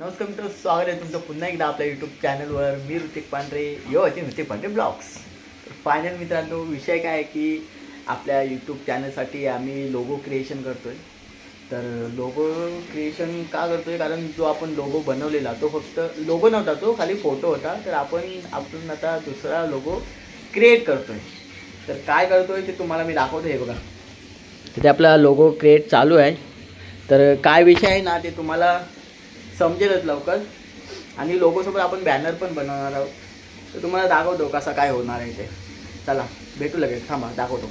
नमस्कार मित्र, स्वागत आहे तुमचं पुन्हा एकदा आपल्या यूट्यूब चॅनलवर. मी ऋतिक पांढरे, यो अचिन ऋतिक पांढरे ब्लॉग्स. तर फायनल मित्रांनो, विषय काय आहे की आपल्या यूट्यूब चॅनलसाठी आम्ही लोगो क्रिएशन करतो आहे. तर लोगो क्रिएशन का करतो आहे, कारण जो आपण लोगो बनवलेला तो फक्त लोगो नव्हता, तो खाली फोटो होता. तर आपण आता दुसरा लोगो क्रिएट करतो आहे. तर काय करतो आहे ते तुम्हाला मी दाखवतो. हे बघा, तिथे आपला लोगो क्रिएट चालू आहे. तर काय विषय आहे ना ते तुम्हाला समजेलच लवकर. आणि लोगोसोबत आपण बॅनर पण बनवणार आहोत. तर तुम्हाला दाखवतो कसा काय होणार आहे ते. चला भेटू लगेच, थांबा दाखवतो.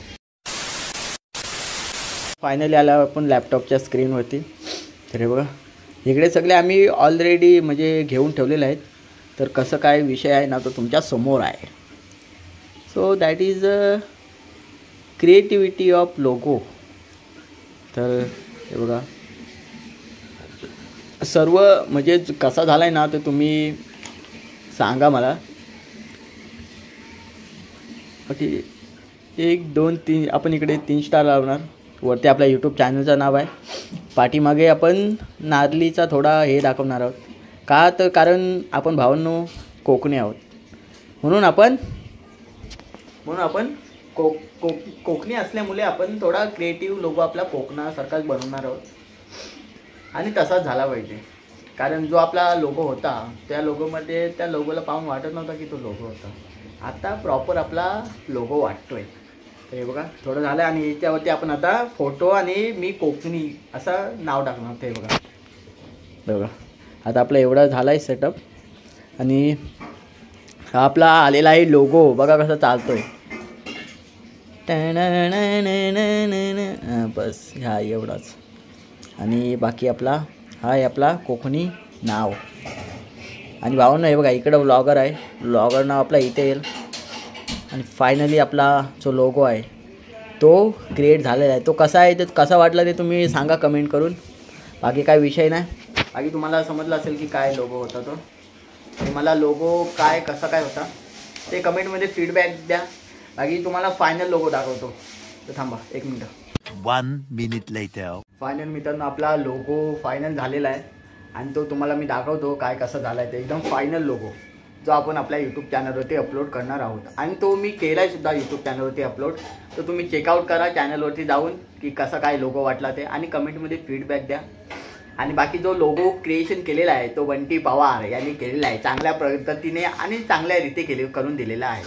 फायनली आला आपण लॅपटॉपच्या स्क्रीनवरती. तर हे बघा, इकडे सगळे आम्ही ऑलरेडी म्हणजे घेऊन ठेवलेले आहेत. तर कसं काय विषय आहे ना तो तुमच्या समोर आहे. So that is creativity of logo. तर हे बघा, सर्व म्हणजे कसा झाला आहे ना तर तुम्ही सांगा मला. ओके, 1 2 3 आपण इकडे 3 स्टार लावणार. वरती आपल्या यूट्यूब चॅनलचं नाव आहे. पाठीमागे आपण नारलीचा थोडा हे दाखवणार आहोत. का तर कारण आपण भावांनो कोकणी आहोत, म्हणून आपण कोकणी असल्यामुळे आपण थोडा क्रिएटिव्ह लोगो आपला कोकणासारखाच बनवणार आहोत. आणि तसाच झाला पाहिजे, कारण जो आपला लोगो होता त्या लोगोमध्ये त्या लोगोला पाहून वाटत नव्हता की तो लोगो होता. आता प्रॉपर आपला लोगो वाटतो आहे. तर हे बघा, थोडं झालं. आणि याच्यावरती आपण आता फोटो आणि मी कोकणी असं नाव टाकणार. ते बघा, आता आपला एवढा झाला आहे सेटअप. आणि हा आपला आलेला आहे लोगो. बघा कसा चालतो आहे. बस हा एवढाच. आणि बाकी आपला हा आहे आपला कोकणी नाव. आणि भावांनो हे बघा, इकडं व्लॉगर आहे. व्लॉगर नाव आपला इथे येईल. आणि फायनली आपला जो लोगो आहे तो क्रिएट झालेला आहे. तो कसा आहे ते कसा वाटला ते तुम्ही सांगा कमेंट करून. बाकी काय विषय नाही. बाकी तुम्हाला समजलं असेल की काय लोगो होता तो. आणि मला लोगो काय कसा काय होता ते कमेंटमध्ये फीडबॅक द्या. बाकी तुम्हाला फायनल लोगो दाखवतो. तर थांबा 1 मिनिट. 1 minute later. फायनल मित्रांनो, आपला लोगो फायनल झालेला आहे. आणि तो तुम्हाला मी दाखवतो काय कसं झाला आहे ते. एकदम फायनल लोगो जो आपण आपल्या यूट्यूब चॅनलवरती अपलोड करणार आहोत. आणि तो मी केला आहे सुद्धा यूट्यूब चॅनलवरती अपलोड. तर तुम्ही चेकआउट करा चॅनलवरती जाऊन की कसा काय लोगो वाटला ते. आणि कमेंटमध्ये फीडबॅक द्या. आणि बाकी जो लोगो क्रिएशन केलेला आहे तो बंटी पवार यांनी केलेला आहे. चांगल्या पद्धतीने आणि चांगल्या रीते करून दिलेला आहे.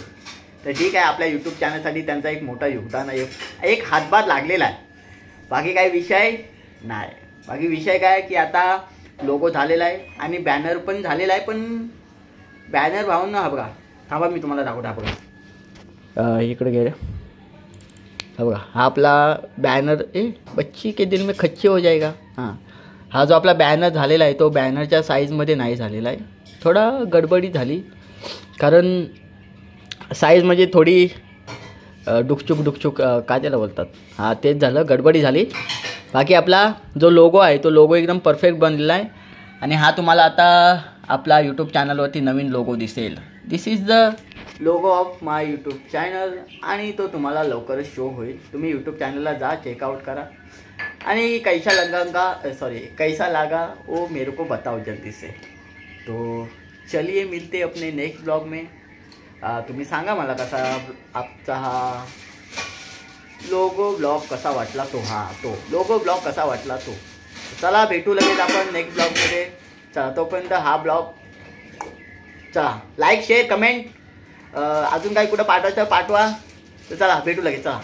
तर ठीक आहे, आपल्या यूट्यूब चॅनलसाठी त्यांचा एक मोठा योगदान आहे, एक हातभार लागलेला आहे. बाकी काही विषय नाही. बाकी विषय काय की आता लोगो झालेला आहे आणि बॅनर पण झालेला आहे. पण बॅनर भावना हा बघा, थांबा मी तुम्हाला दाखवतो. हा बघा, इकडे गेलं. हा बघा, हा आपला बॅनर. बच्ची के दिल में खच्ची हो जाएगा. हां, हा जो आपला बॅनर झालेला आहे तो बॅनरच्या साईजमध्ये नाही झालेला आहे. थोडा गडबडी झाली, कारण साईज म्हणजे थोडी डुकचूक काय त्याला बोलतात, हां तेच झालं, गडबडी झाली. बाकी आपला जो लोगो आहे तो लोगो एकदम परफेक्ट बनलेला आहे. आणि हा तुम्हाला आता आपला यूट्यूब चॅनलवरती नवीन लोगो दिसेल. This is the logo of my YouTube channel. आणि तो तुम्हाला लवकरच शो होईल. तुम्ही यूट्यूब चॅनलला जा, चेकआउट करा. आणि कैसा लगा वो मेरे को बताओ जल्दी से. तो चलिए मिलते अपने नेक्स्ट ब्लॉग में. तुम्ही सांगा मला कसा आजचा हा लोगो ब्लॉग कसा वाटला तो. तो लोगो ब्लॉग कसा वाटला तो. चला भेटू लगेच आपण नेक्स्ट ब्लॉगमध्ये. चला तोपर्यंत हा ब्लॉग चला लाईक शेअर कमेंट अजून काही कुठं पाठवायचं पाठवा. तर चला भेटू लगेच. चला.